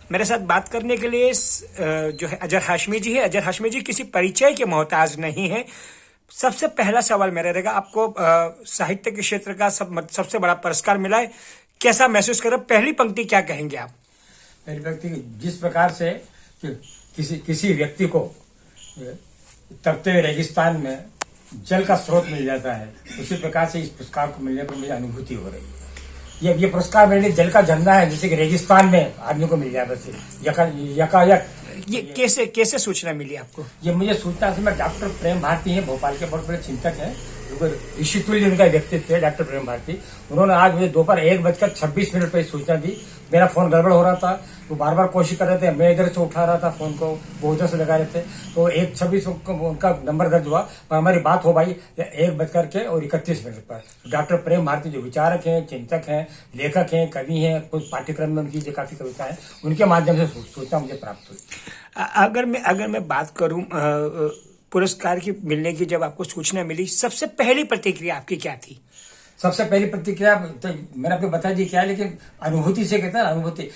मेरे साथ बात करने के लिए जो है अजहर हाशमी जी है। अजहर हाशमी जी किसी परिचय के मोहताज नहीं है। सबसे पहला सवाल मेरा रहेगा, आपको साहित्य के क्षेत्र का सबसे बड़ा पुरस्कार मिला है, कैसा महसूस कर रहे? पहली पंक्ति क्या कहेंगे आप? पहली पंक्ति, जिस प्रकार से किसी व्यक्ति को तपते हुए रेगिस्तान में जल का स्रोत मिल जाता है, उसी प्रकार से इस पुरस्कार को मिलने पर मुझे अनुभूति हो रही है। ये पुरस्कार मेरे लिए जल का झरना है, जैसे कि रेगिस्तान में आदमी को मिल जाए बस यकायक। ये कैसे सूचना मिली आपको? ये मुझे सूचना से, मैं डॉक्टर प्रेम भारती हैं, भोपाल के बहुत बड़े चिंतक हैं, ऋषि तुल्य उनका व्यक्तित्व है डॉक्टर प्रेम भारती। उन्होंने आज मुझे दोपहर 1:26 पर सूचना दी। मेरा फोन गड़बड़ हो रहा था, वो बार बार कोशिश कर रहे थे, मैं इधर से उठा रहा था फोन को, वो उधर से लगा रहे थे, तो 1:26 उनका नंबर दर्ज हुआ और हमारी बात हो भाई 1:31 पर। डॉक्टर प्रेम भारती जो विचारक हैं, चिंतक हैं, लेखक हैं, कवि हैं, कुछ पाठ्यक्रम में उनकी जो काफी कविताएं, उनके माध्यम से सूचना मुझे प्राप्त हुई। अगर मैं बात करूं पुरस्कार की मिलने की, जब आपको सूचना मिली, सबसे पहली प्रतिक्रिया आपकी क्या थी? सबसे पहली प्रतिक्रिया तो मैंने आपको बता दी क्या है, लेकिन अनुभूति से कहता है, अनुभूति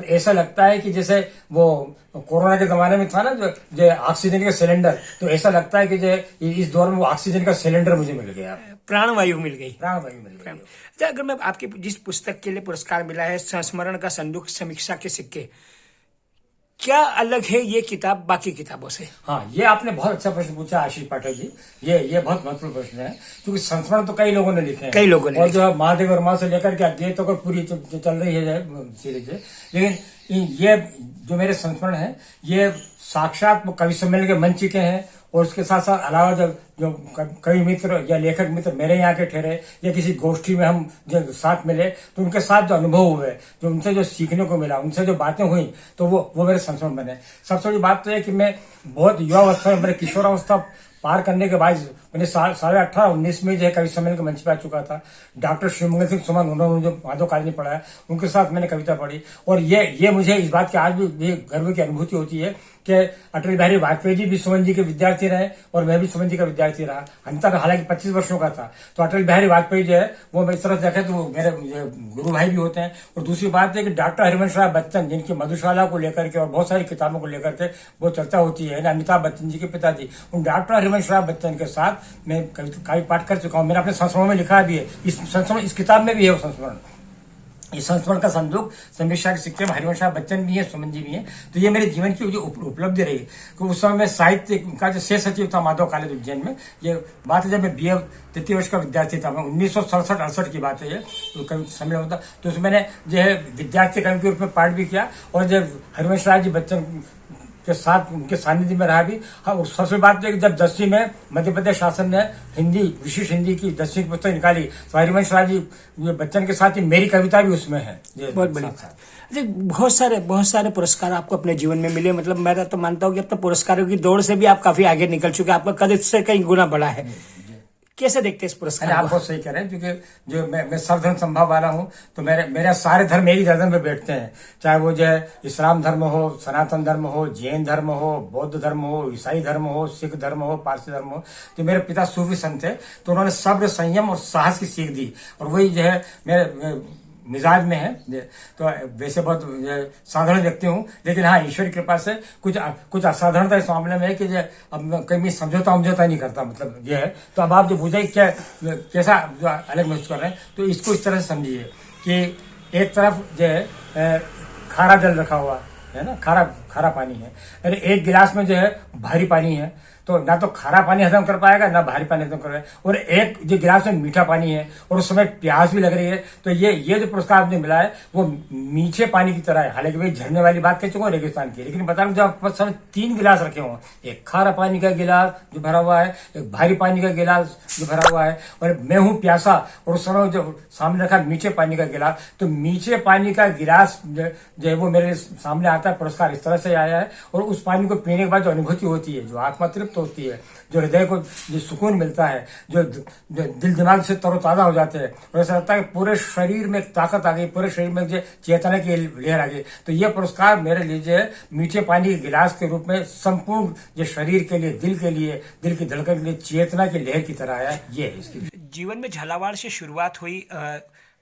ऐसा लगता है कि जैसे वो कोरोना के जमाने में था ना जो ऑक्सीजन का सिलेंडर, तो ऐसा लगता है कि जो इस दौर में वो ऑक्सीजन का सिलेंडर मुझे मिल गया, प्राणवायु मिल गई। अच्छा, अगर मैं आपकी जिस पुस्तक के लिए पुरस्कार मिला है, संस्मरण का संदूक समीक्षा के सिक्के, क्या अलग है ये किताब बाकी किताबों से? हाँ, ये आपने बहुत अच्छा प्रश्न पूछा आशीष पाठक जी। ये बहुत महत्वपूर्ण प्रश्न है, क्योंकि संस्मरण तो कई लोगों ने लिखे हैं, और जो है महादेव वर्मा से लेकर के अद्वैत तक पूरी चल रही है सीरीज है। लेकिन ये जो मेरे संस्मरण है, ये साक्षात कवि सम्मेलन के मंच के हैं, और उसके साथ साथ अलावा जो कवि मित्र या लेखक मित्र मेरे यहाँ के ठहरे, या किसी गोष्ठी में हम जो साथ मिले, तो उनके साथ जो अनुभव हुए, जो उनसे जो सीखने को मिला, उनसे जो बातें हुई, तो वो मेरे संस्मरण बने। सबसे बड़ी बात तो है कि मैं बहुत युवावस्था में, मेरे किशोरावस्था पार करने के बाद मैंने 18-19 में जो है कवि सम्मेलन के मंच पे आ चुका था। डॉक्टर शिवमंगल सिंह सुमन, उन्होंने जो माधव कॉलेज में पढ़ाया, उनके साथ मैंने कविता पढ़ी, और ये मुझे इस बात की आज भी गर्व की अनुभूति होती है कि अटल बिहारी वाजपेयी जी भी सुमन जी के विद्यार्थी रहे, और मैं भी सुमन जी का विद्यार्थी रहा। अंतर हालांकि 25 वर्षों का था, तो अटल बिहारी वाजपेयी जो है वो मैं इस तरह से देखे तो वो मेरे गुरु भाई भी होते हैं। और दूसरी बात है कि डॉक्टर हरिवंश राय बच्चन, जिनकी मधुशाला को लेकर के और बहुत सारी किताबों को लेकर के वो चर्चा होती है, अमिताभ बच्चन जी के पिताजी, उन डॉक्टर हरिवंश राय बच्चन के साथ मैं काव्य पाठ कर चुका हूँ। मैंने अपने संस्मरण में लिखा भी है, इस किताब में भी है वो संस्मरण। इस संस्मरण का संदूक समीक्षा के सिक्के में हरिवंश राय बच्चन भी है, सुमन जी भी है। तो ये मेरे जीवन की जो उपलब्धि रही, कि उस समय में साहित्य का जो सह सचिव था माधव कॉलेज उज्जैन में, ये बात है जब मैं BA 3य वर्ष का विद्यार्थी था, मैं 1967-68 की बात है ये, तो कवि सम्मेलन होता, तो उसमें मैंने जो है विद्यार्थी कवि के रूप में पाठ भी किया, और जब हरिवंश राय जी बच्चन के साथ उनके सानिध्य में रहा भी। हाँ, और सबसे बात है कि जब 10वीं में मध्य प्रदेश शासन ने हिंदी, विशेष हिंदी की 10वीं की पुस्तक निकाली, तो हरिवंश राय जी बच्चन के साथ ही मेरी कविता भी उसमें है। बहुत बढ़िया। बहुत सारे पुरस्कार आपको अपने जीवन में मिले, मतलब मैं तो मानता हूँ कि अब तो पुरस्कारों की दौड़ से भी आप काफी आगे निकल चुके, आपका कद इससे कई गुना बड़ा है। कैसे देखते हैं इस पुरस्कार? आप बहुत सही कह रहे हैं, क्योंकि जो मैं सर्वधर्म संभाव वाला हूँ, तो मेरे सारे धर्म मेरी गर्दन पे बैठते हैं, चाहे वो जो है इस्लाम धर्म हो, सनातन धर्म हो, जैन धर्म हो, बौद्ध धर्म हो, ईसाई धर्म हो, सिख धर्म हो, पारसी धर्म हो। तो मेरे पिता सूफी संत थे, तो उन्होंने सब्र, संयम और साहस की सीख दी, और वही जो है मेरे मिजाज में है। तो वैसे बहुत साधारण व्यक्ति हूँ, लेकिन हाँ, ईश्वर की कृपा से कुछ असाधारणता इस मामले में है कि अब कहीं समझौता नहीं करता, मतलब ये है। तो अब आप जो पूछे कैसा अलग महसूस कर रहे हैं, तो इसको इस तरह से समझिए कि एक तरफ जो है खारा जल रखा हुआ है ना, खारा पानी है, अरे एक गिलास में जो है भारी पानी है, तो ना तो खारा पानी हजम कर पाएगा, ना भारी पानी हजम कर पाएगा, और एक जो गिलास में मीठा पानी है, और उस समय प्यास भी लग रही है। तो ये जो पुरस्कार आपने मिला है वो मीठे पानी की तरह है। हालांकि भाई झरने वाली बात कह चुका हूँ रेगिस्तान की, लेकिन बता रहा हूँ जब समय 3 गिलास रखे हों, एक खारा पानी का गिलास जो भरा हुआ है, एक भारी पानी का गिलास जो भरा हुआ है, और मैं हूँ प्यासा, और उस समय जो सामने रखा मीठे पानी का गिलास, तो मीठे पानी का गिलास जो है वो मेरे सामने आता है। पुरस्कार इस तरह से आया है, और उस पानी को पीने के बाद जो अनुभूति होती है, जो आत्मा तृप्त होती है, जो हृदय को जो सुकून मिलता है, जो दिल दिमाग से तरोताजा हो जाते हैं, और ऐसा लगता है कि पूरे शरीर में ताकत आ गई, पूरे शरीर में जो चेतना की लहर आ गई। तो ये पुरस्कार मेरे लिए जो है मीठे पानी के गिलास के रूप में संपूर्ण जो शरीर के लिए, दिल की धड़कन के लिए चेतना की लहर की तरह आया, ये है इसकी। जीवन में झालावाड़ से शुरुआत हुई,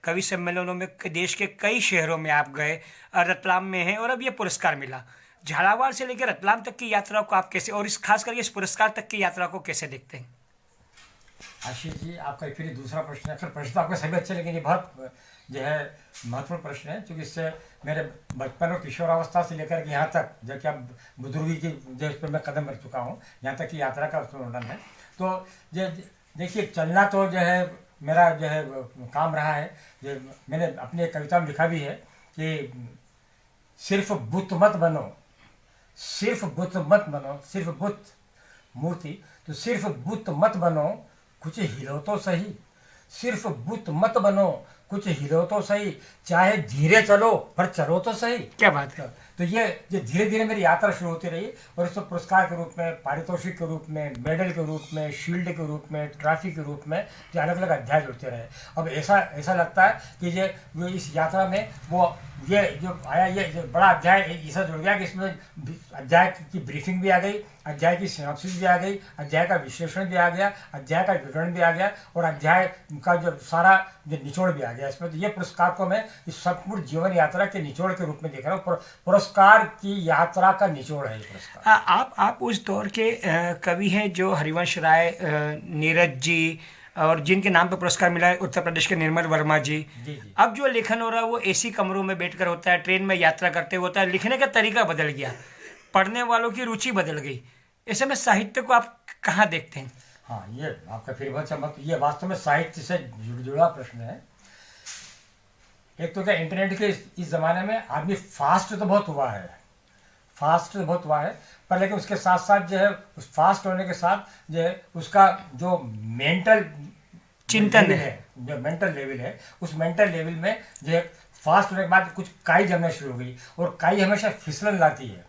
कवि सम्मेलनों में देश के कई शहरों में आप गए और रतलाम में हैं और अब ये पुरस्कार मिला। झालावाड़ से लेकर रतलाम तक की यात्रा को आप कैसे, और इस खास करके इस पुरस्कार तक की यात्रा को कैसे देखते हैं? आशीष जी, आपका फिर दूसरा प्रश्न है। प्रश्न तो आपके सभी अच्छे, लेकिन ये बहुत जो है महत्वपूर्ण प्रश्न है, क्योंकि इससे मेरे बचपन और किशोरावस्था से लेकर के यहाँ तक जो कि अब बुजुर्गी की जो इस पर मैं कदम रख चुका हूँ, यहाँ तक की यात्रा का उसमें वर्णन है। तो जो देखिए, चलना तो जो है मेरा जो है काम रहा है। जो मैंने अपनी एक कविता में लिखा भी है कि सिर्फ बुत मत बनो, सिर्फ बुत मत बनो, सिर्फ बुत मूर्ति, तो सिर्फ बुत मत बनो, कुछ हिलो तो सही, सिर्फ बुत मत बनो, कुछ हिलो तो सही, चाहे धीरे चलो पर चलो तो सही। क्या बात है। तो ये धीरे धीरे मेरी यात्रा शुरू होती रही, और इसको पुरस्कार के रूप में, पारितोषिक के रूप में, मेडल के रूप में, शील्ड के रूप में, ट्रॉफी के रूप में जो अलग अलग अध्याय जुड़ते रहे। अब ऐसा लगता है कि ये इस यात्रा में वो ये जो आया, ये जो बड़ा अध्याय ऐसा जुड़ गया कि इसमें अध्याय की ब्रीफिंग भी आ गई, अध्याय की सिनॉप्सिस भी आ गई, अध्याय का विश्लेषण भी आ गया, अध्याय का विवरण भी आ गया, और अध्याय का जो सारा जो निचोड़ भी आ गया इसमें। तो ये पुरस्कार को मैं इस संपूर्ण जीवन यात्रा के निचोड़ के रूप में देख रहा हूँ। पुरस्कार की यात्रा का निचोड़ है ये पुरस्कार। आप उस दौर के कवि हैं जो हरिवंश राय, नीरज जी, और जिनके नाम पे पुरस्कार मिला है उत्तर प्रदेश के निर्मल वर्मा जी। अब जो लेखन हो रहा है वो एसी कमरों में बैठकर होता है, ट्रेन में यात्रा करते होता है, लिखने का तरीका बदल गया, पढ़ने वालों की रुचि बदल गई। ऐसे में साहित्य को आप कहाँ देखते हैं? हाँ, ये आपका फिर बहुत चमक, ये वास्तव में साहित्य से जुड़ा प्रश्न है। एक तो क्या, इंटरनेट के इस ज़माने में आदमी फास्ट तो बहुत हुआ है, पर लेकिन उसके साथ साथ जो है, उस फास्ट होने के साथ जो है उसका जो मेंटल चिंतन है, जो मेंटल लेवल है, उस मेंटल लेवल में जो है फास्ट होने के बाद कुछ काई जमना शुरू हो गई, और काई हमेशा फिसलन लाती है।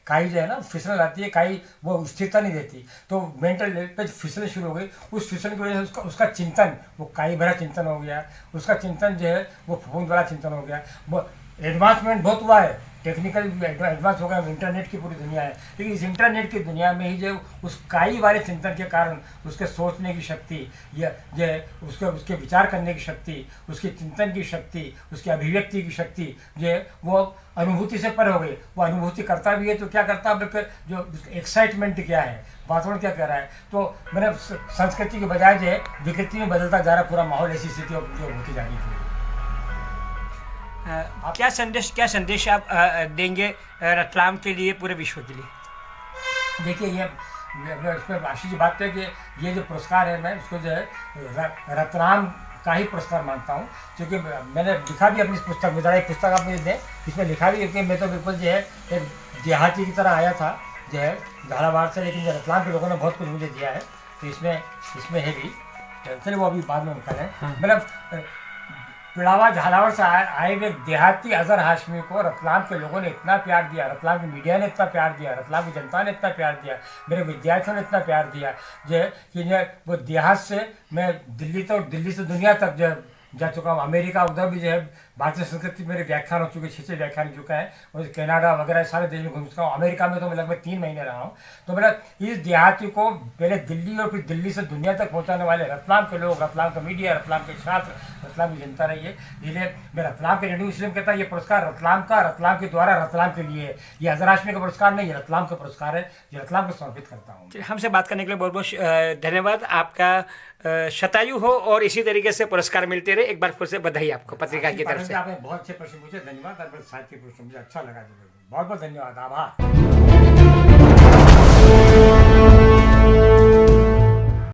काई जो है ना फिसलन लाती है, काई वो स्थिरता नहीं देती, तो मेंटल लेवल पे फिसलन शुरू हो गई। उस फिसलन की वजह से उसका चिंतन, वो काई भरा चिंतन हो गया, उसका चिंतन जो है वो फूंद वाला चिंतन हो गया। वो एडवांसमेंट बहुत हुआ है, टेक्निकल एडवांस हो गया, इंटरनेट की पूरी दुनिया है, लेकिन इस इंटरनेट की दुनिया में ही जो उस काई वाले चिंतन के कारण उसके सोचने की शक्ति, या जो है उसके विचार करने की शक्ति, उसके चिंतन की शक्ति, उसकी अभिव्यक्ति की शक्ति जो है वो अनुभूति से पर हो गई। वो अनुभूति करता भी है तो क्या करता है, जो एक्साइटमेंट क्या है, वातावरण क्या कह रहा है, तो मैंने संस्कृति के बजाय जो है विकृति में बदलता जा रहा पूरा माहौल, ऐसी स्थिति जो होती जा रही थी। क्या संदेश आप देंगे रतलाम के लिए, पूरे विश्व के लिए? देखिए, ये इसमें आशीष जी बात है कि ये जो पुरस्कार है, मैं उसको जो है रतलाम का ही पुरस्कार मानता हूँ, क्योंकि मैंने लिखा भी अपनी पुस्तक में, एक पुस्तक आप मुझे दें, इसमें लिखा भी है कि मैं तो बिल्कुल जो है एक देहाती की तरह आया था जो है झालावाड़ से, लेकिन रतलाम के लोगों ने बहुत कुछ मुझे दिया है, तो इसमें है भी। चलिए वो अभी बाद में निकालें। मतलब पिड़ावा झालावाड़ से आए हुए देहाती अजहर हाशमी को रतलाम के लोगों ने इतना प्यार दिया, रतलाम की मीडिया ने इतना प्यार दिया, रतलाम की जनता ने इतना प्यार दिया, मेरे विद्यार्थियों ने इतना प्यार दिया जो है कि वो देहात से मैं दिल्ली से दुनिया तक जो जा चुका हूँ। अमेरिका उधर भी जो है भारतीय संस्कृति मेरे व्याख्यान हो चुके, 6 व्याख्यान हो चुका है, और कनाडा वगैरह सारे देश में घूम चुका हूँ। अमेरिका में तो मैं लगभग 3 महीने रहा हूँ। तो मेरा इस देहाती को पहले दिल्ली और फिर दिल्ली से दुनिया तक पहुँचाने वाले रतलाम के लोग, रतलाम का मीडिया, रतलाम के छात्र, रतलाम की जनता रही है। इसलिए मैं रतलाम के रेडियो इसलिए कहता है ये पुरस्कार रतलाम के द्वारा रतलाम के लिए, ये अजहर हाशमी का पुरस्कार नहीं, ये रतलाम का पुरस्कार है, ये रतलाम को समर्पित करता हूँ। हमसे बात करने के लिए बहुत बहुत धन्यवाद। आपका शतायु हो और इसी तरीके से पुरस्कार मिलते रहे। एक बार फिर से बधाई आपको पत्रिका की तरफ से। आपने बहुत अच्छे प्रश्न पूछे, धन्यवाद। साहित्य प्रश्न मुझे अच्छा लगा, बहुत बहुत धन्यवाद, आभार।